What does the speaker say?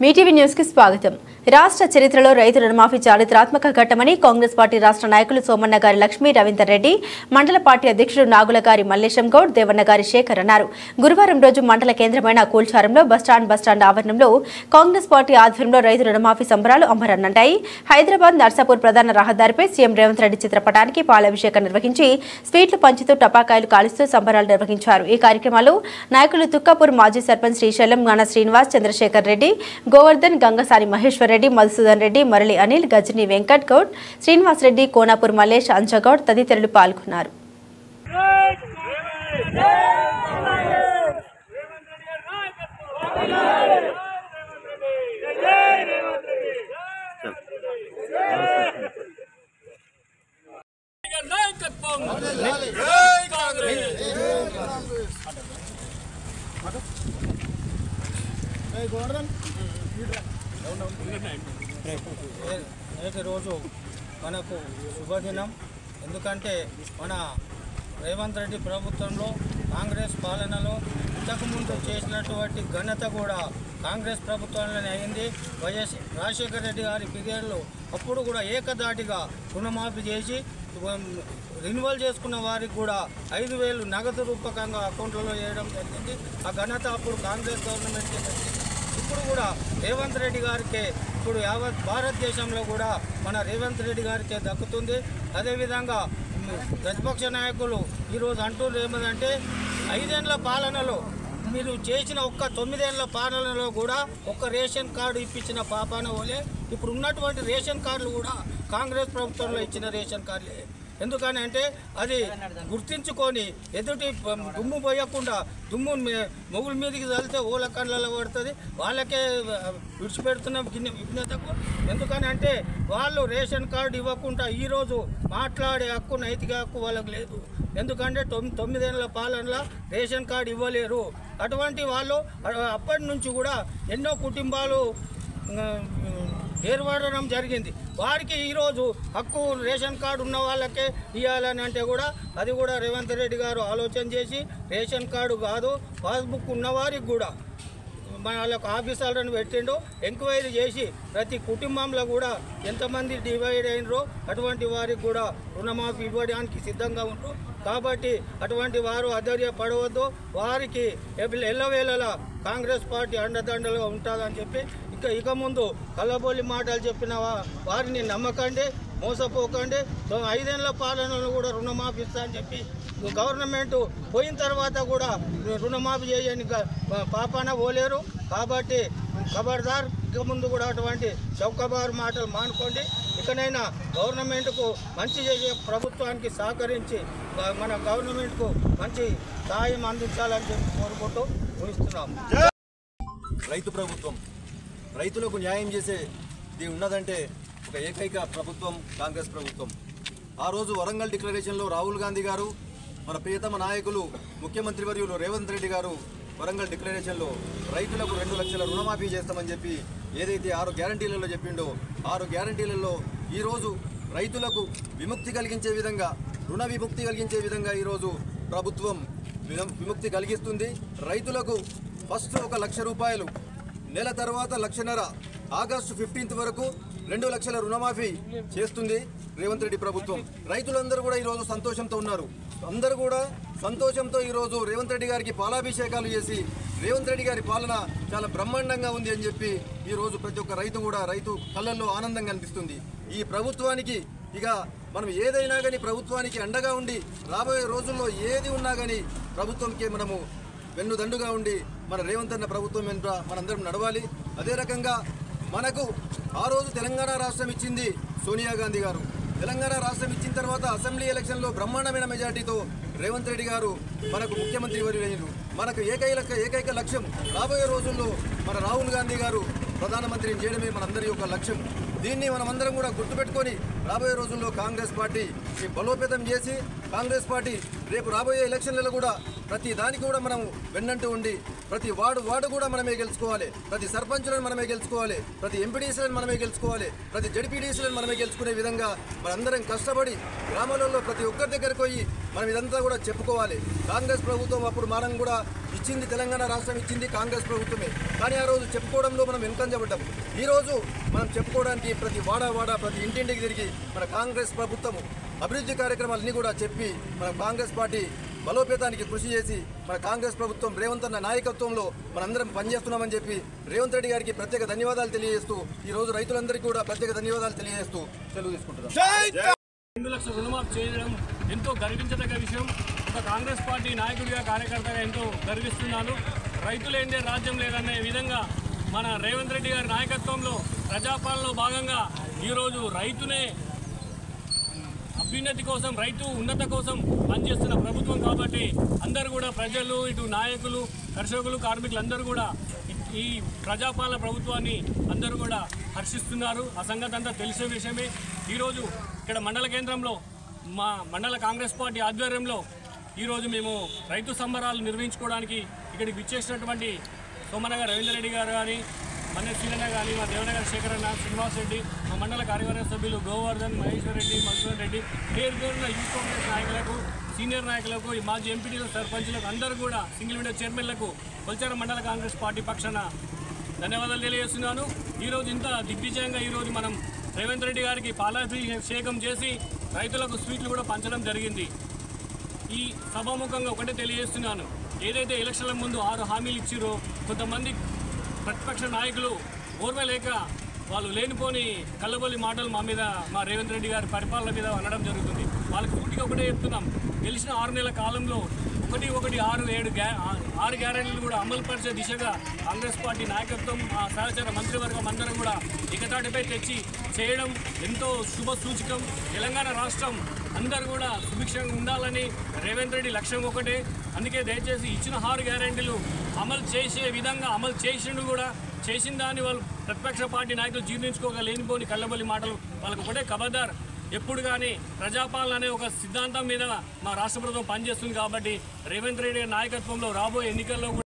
Mee TV news కి స్వాగతం. రాష్ట్ర చరిత్రలో రైతు రుణమాఫీ చారిత్రాత్మక ఘట్టమని కాంగ్రెస్ పార్టీ రాష్ట్ర నాయకులు సోమన్న గారి లక్ష్మీ రవీందర్ రెడ్డి, మండల పార్టీ అధ్యక్షుడు నాగుల గారి మల్లేశం గౌడ్, దేవన్న గారి శేఖర్ అన్నారు. గురువారం రోజు మండల కేంద్రమైన కూల్చారంలో బస్టాండ్ ఆవరణంలో కాంగ్రెస్ పార్టీ ఆధ్వర్యంలో రైతు రుణమాఫీ సంబరాలు అంబరన్నంటాయి. హైదరాబాద్ నర్సాపూర్ ప్రధాన రహదారిపై సీఎం రేవంత్ రెడ్డి చిత్రపటానికి పాలాభిషేకం నిర్వహించి స్వీట్లు పంచుతూ టపాకాయలు కాలుస్తూ సంబరాలు నిర్వహించారు. ఈ కార్యక్రమంలో నాయకులు తుక్కాపూర్ మాజీ సర్పంచ్ శ్రీశైలం, గాన శ్రీనివాస్, చంద్రశేఖర్ రెడ్డి, గోవర్ధన్, గంగసాని మహేశ్వర్ రెడ్డి, మధుసూదన్ రెడ్డి, మరళి అనిల్, గజని వెంకట్ గౌడ్, శ్రీనివాస్ రెడ్డి, కోనాపూర్ మల్లేష్, అంజగౌడ్ తదితరులు పాల్గొన్నారు. నేటి రోజు మనకు శుభదినం. ఎందుకంటే మన రేవంత్ రెడ్డి ప్రభుత్వంలో కాంగ్రెస్ పాలనలో ఇంతకుముందు చేసినటువంటి ఘనత కూడా కాంగ్రెస్ ప్రభుత్వంలోనే అయింది. వైఎస్ రాజశేఖర రెడ్డి గారి పీరియడ్లో అప్పుడు కూడా ఏకదాటిగా రుణమాఫీ చేసి రెన్యువల్ చేసుకున్న వారికి కూడా 5,000 నగదు రూపకంగా అకౌంట్లలో వేయడం జరిగింది. ఆ ఘనత అప్పుడు కాంగ్రెస్ గవర్నమెంట్ చేసింది. ఇప్పుడు కూడా రేవంత్ రెడ్డి గారికే, ఇప్పుడు యావత్ భారతదేశంలో కూడా మన రేవంత్ రెడ్డి గారికే దక్కుతుంది. అదేవిధంగా ప్రతిపక్ష నాయకులు ఈరోజు అంటున్నారు ఏమంటే 5 ఏళ్ల పాలనలో మీరు చేసిన 9 ఏళ్ల పాలనలో కూడా రేషన్ కార్డు ఇప్పించిన పాపాన ఓలే. ఇప్పుడు ఉన్నటువంటి రేషన్ కార్డులు కూడా కాంగ్రెస్ ప్రభుత్వంలో ఇచ్చిన రేషన్ కార్డులే. ఎందుకని అంటే అది గుర్తించుకొని ఎదుటి దుమ్ము పోయకుండా, దుమ్ము మొగుల మీదకి చల్లితే ఓల కళ్ళలో పడుతుంది, వాళ్ళకే విడిచిపెడుతున్న విఘ్నతకు. ఎందుకని అంటే వాళ్ళు రేషన్ కార్డు ఇవ్వకుండా ఈరోజు మాట్లాడే హక్కు, నైతిక హక్కు వాళ్ళకు లేదు. ఎందుకంటే 9 ఏళ్ల పాలనలో రేషన్ కార్డు ఇవ్వలేరు. అటువంటి వాళ్ళు అప్పటి నుంచి కూడా ఎన్నో కుటుంబాలు ఏర్పడడం జరిగింది. వారికి ఈరోజు హక్కు రేషన్ కార్డు ఉన్న వాళ్ళకే ఇవ్వాలని అంటే కూడా అది కూడా రేవంత్ రెడ్డి గారు ఆలోచన చేసి రేషన్ కార్డు కాదు, పాస్బుక్ ఉన్నవారికి కూడా వాళ్ళకు ఆఫీసర్లను పెట్టిండు. ఎంక్వైరీ చేసి ప్రతి కుటుంబంలో కూడా ఎంతమంది డివైడ్ అయినరో అటువంటి వారికి కూడా రుణమాఫీ ఇవ్వడానికి సిద్ధంగా ఉంటారు. కాబట్టి అటువంటి వారు అధైర్యపడవద్దు. వారికి ఎల్లవేళలా కాంగ్రెస్ పార్టీ అండదండలుగా ఉంటుందని చెప్పి ఇక ముందు కల్లబొల్లి మాటలు చెప్పిన వారిని నమ్మకండి, మోసపోకండి. 5 ఏళ్ల పాలనలో కూడా రుణమాఫీ ఇస్తా అని చెప్పి గవర్నమెంట్ పోయిన తర్వాత కూడా రుణమాఫీ చేయని పాపాన పోలేరు. కాబట్టి ఖబర్దార్, ఇక ముందు కూడా అటువంటి చౌకబారు మాటలు మానుకోండి. ఇకనైనా గవర్నమెంట్కు మంచి చేసే ప్రభుత్వానికి సహకరించి మన గవర్నమెంట్కు మంచి సహాయం అందించాలని చెప్పి కోరుకుంటూ ఊహిస్తున్నాము. రైతు ప్రభుత్వం, రైతులకు న్యాయం చేసేది ఉన్నదంటే ఒక ఏకైక ప్రభుత్వం కాంగ్రెస్ ప్రభుత్వం. ఆ రోజు వరంగల్ డిక్లరేషన్లో రాహుల్ గాంధీ గారు, మన ప్రియతమ నాయకులు ముఖ్యమంత్రి వర్యులు రేవంత్ రెడ్డి గారు వరంగల్ డిక్లరేషన్లో రైతులకు 2 లక్షల రుణమాఫీ చేస్తామని చెప్పి ఏదైతే 6 గ్యారంటీలలో చెప్పిండో 6 గ్యారంటీలలో ఈరోజు రైతులకు విముక్తి కలిగించే విధంగా, రుణ విముక్తి కలిగించే విధంగా ఈరోజు ప్రభుత్వం విముక్తి కలిగిస్తుంది. రైతులకు ఫస్ట్ 1 లక్ష రూపాయలు, నెల తర్వాత 1.5 లక్ష, ఆగస్టు 15 వరకు 2 లక్షల రుణమాఫీ చేస్తుంది రేవంత్ రెడ్డి ప్రభుత్వం. రైతులందరూ కూడా ఈరోజు సంతోషంతో ఉన్నారు. అందరూ కూడా సంతోషంతో ఈరోజు రేవంత్ రెడ్డి గారికి పాలాభిషేకాలు చేసి రేవంత్ రెడ్డి గారి పాలన చాలా బ్రహ్మాండంగా ఉంది అని చెప్పి ఈరోజు ప్రతి ఒక్క రైతు కళ్ళల్లో ఆనందం కనిపిస్తుంది. ఈ ప్రభుత్వానికి ఇక మనం ఏదైనా కానీ ప్రభుత్వానికి అండగా ఉండి రాబోయే రోజుల్లో ఏది ఉన్నా కానీ ప్రభుత్వంకే మనము వెన్నుదండుగా ఉండి మన రేవంత్ అన్న ప్రభుత్వం వెంట మనందరం నడవాలి. అదే రకంగా మనకు ఆ రోజు తెలంగాణ రాష్ట్రం ఇచ్చింది సోనియా గాంధీ గారు. తెలంగాణ రాష్ట్రం ఇచ్చిన తర్వాత అసెంబ్లీ ఎలక్షన్లో బ్రహ్మాండమైన మెజార్టీతో రేవంత్ రెడ్డి గారు మనకు ముఖ్యమంత్రి వర్యులైనరు. మనకు ఏకైక లక్ష్యం రాబోయే రోజుల్లో మన రాహుల్ గాంధీ గారు ప్రధానమంత్రిని చేయడమే మనందరి యొక్క లక్ష్యం. దీన్ని మనమందరం కూడా గుర్తుపెట్టుకొని రాబోయే రోజుల్లో కాంగ్రెస్ పార్టీ బలోపేతం చేసి కాంగ్రెస్ పార్టీ రేపు రాబోయే ఎలక్షన్లలో కూడా ప్రతి దానికి కూడా మనం వెన్నంటూ ఉండి ప్రతి వార్డు కూడా మనమే గెలుచుకోవాలి, ప్రతి సర్పంచులను మనమే గెలుచుకోవాలి, ప్రతి ఎంపీడీసీలను మనమే గెలుచుకోవాలి, ప్రతి జడ్పీడీసీలను మనమే గెలుచుకునే విధంగా మనందరం కష్టపడి గ్రామాలలో ప్రతి ఒక్కరి దగ్గరకు పోయి మనం ఇదంతా కూడా చెప్పుకోవాలి. కాంగ్రెస్ ప్రభుత్వం అప్పుడు మనం కూడా ఇచ్చింది, తెలంగాణ రాష్ట్రం ఇచ్చింది కాంగ్రెస్ ప్రభుత్వమే. కానీ ఆ రోజు చెప్పుకోవడంలో మనం వెనుకంజబడ్డాము. ఈరోజు మనం చెప్పుకోవడానికి ప్రతి వాడ ప్రతి ఇంటింటికి తిరిగి మన కాంగ్రెస్ ప్రభుత్వము అభివృద్ధి కార్యక్రమాలన్నీ కూడా చెప్పి మన కాంగ్రెస్ పార్టీ బలోపేతానికి కృషి చేసి మన కాంగ్రెస్ ప్రభుత్వం రేవంత్ అన్న నాయకత్వంలో మనందరం పనిచేస్తున్నామని చెప్పి రేవంత్ రెడ్డి గారికి ప్రత్యేక ధన్యవాదాలు తెలియజేస్తూ ఈరోజు రైతులందరికీ కూడా ప్రత్యేక ధన్యవాదాలు తెలియజేస్తూ సెలవు తీసుకుంటున్నాం. 2 లక్షల రుణమాఫీ చేయడం ఎంతో గర్వించదగ్గ విషయం. ఒక కాంగ్రెస్ పార్టీ నాయకుడిగా కార్యకర్తగా ఎంతో గర్విస్తున్నాను. రైతులేందే రాజ్యం లేదనే విధంగా మన రేవంత్ రెడ్డి గారి నాయకత్వంలో ప్రజాపాలనలో భాగంగా ఈరోజు రైతునే అభ్యున్నతి కోసం, రైతు ఉన్నత కోసం పనిచేస్తున్న ప్రభుత్వం కాబట్టి అందరూ కూడా ప్రజలు, ఇటు నాయకులు, కర్షకులు, కార్మికులు అందరూ కూడా ఈ ప్రజాపాలన ప్రభుత్వాన్ని అందరూ కూడా హర్షిస్తున్నారు. ఆ సంగతి అంతా తెలిసే విషయమే. ఈరోజు ఇక్కడ మండల కేంద్రంలో మా మండల కాంగ్రెస్ పార్టీ ఆధ్వర్యంలో ఈరోజు మేము రైతు సంబరాలు నిర్వహించుకోవడానికి ఇక్కడికి విచ్చేసినటువంటి సోమనగర్ రవీందర్ రెడ్డి గారు కానీ, మన్నే సీనన్న కానీ, మా దేవనగర్ శేఖరన్న, శ్రీనివాస్ రెడ్డి, మా మండల కార్యవర్గ సభ్యులు గోవర్ధన్, మహేశ్వర్ రెడ్డి, మధుసూదన్ రెడ్డి, పేరున్న యూత్ కాంగ్రెస్ నాయకులకు, సీనియర్ నాయకులకు, ఈ మాజీ ఎంపీటీలు, సర్పంచులకు అందరూ కూడా సింగిల్ విండో చైర్మన్లకు కొల్చార మండల కాంగ్రెస్ పార్టీ పక్షాన ధన్యవాదాలు తెలియజేస్తున్నాను. ఈరోజు ఇంత దిగ్విజయంగా ఈరోజు మనం రేవంత్ రెడ్డి గారికి పాలాభిషేకం చేసి రైతులకు స్వీట్లు కూడా పంచడం జరిగింది. ఈ సభాముఖంగా ఒకటే తెలియజేస్తున్నాను, ఏదైతే ఎలక్షన్ల ముందు 6 హామీలు ఇచ్చిరో కొంతమంది ప్రతిపక్ష నాయకులు ఓర్వలేక వాళ్ళు లేనిపోని కల్లబొల్లి మాటలు మా మీద, మా రేవంత్ రెడ్డి గారి పరిపాలన మీద అనడం జరుగుతుంది. వాళ్ళకి పూర్తిగా ఒకటే చెప్తున్నాం, గెలిచిన 6 నెలల కాలంలో 6 గ్యారెంటీలు కూడా అమలు పరిచే దిశగా కాంగ్రెస్ పార్టీ నాయకత్వం, ఆ సహచర మంత్రివర్గం అందరం కూడా ఏకతాటిపై తెచ్చి చేయడం ఎంతో శుభ సూచకం. తెలంగాణ రాష్ట్రం అందరూ కూడా సుభిక్షంగా ఉండాలని రేవంత్ రెడ్డి లక్ష్యం ఒకటే. అందుకే దయచేసి ఇచ్చిన 6 గ్యారెంటీలు అమలు చేసే విధంగా అమలు చేసిండు కూడా. చేసిన దాన్ని వాళ్ళు ప్రతిపక్ష పార్టీ నాయకులు జీర్ణించుకోగలేనిపోని కళ్ళబొల్లి మాటలు వాళ్ళకు ఒకటే ఖబర్దార్. ఎప్పుడు కానీ ప్రజాపాలన అనే ఒక సిద్ధాంతం మీద మా రాష్ట్ర ప్రభుత్వం పనిచేస్తుంది కాబట్టి రేవంత్ రెడ్డి నాయకత్వంలో రాబోయే ఎన్నికల్లో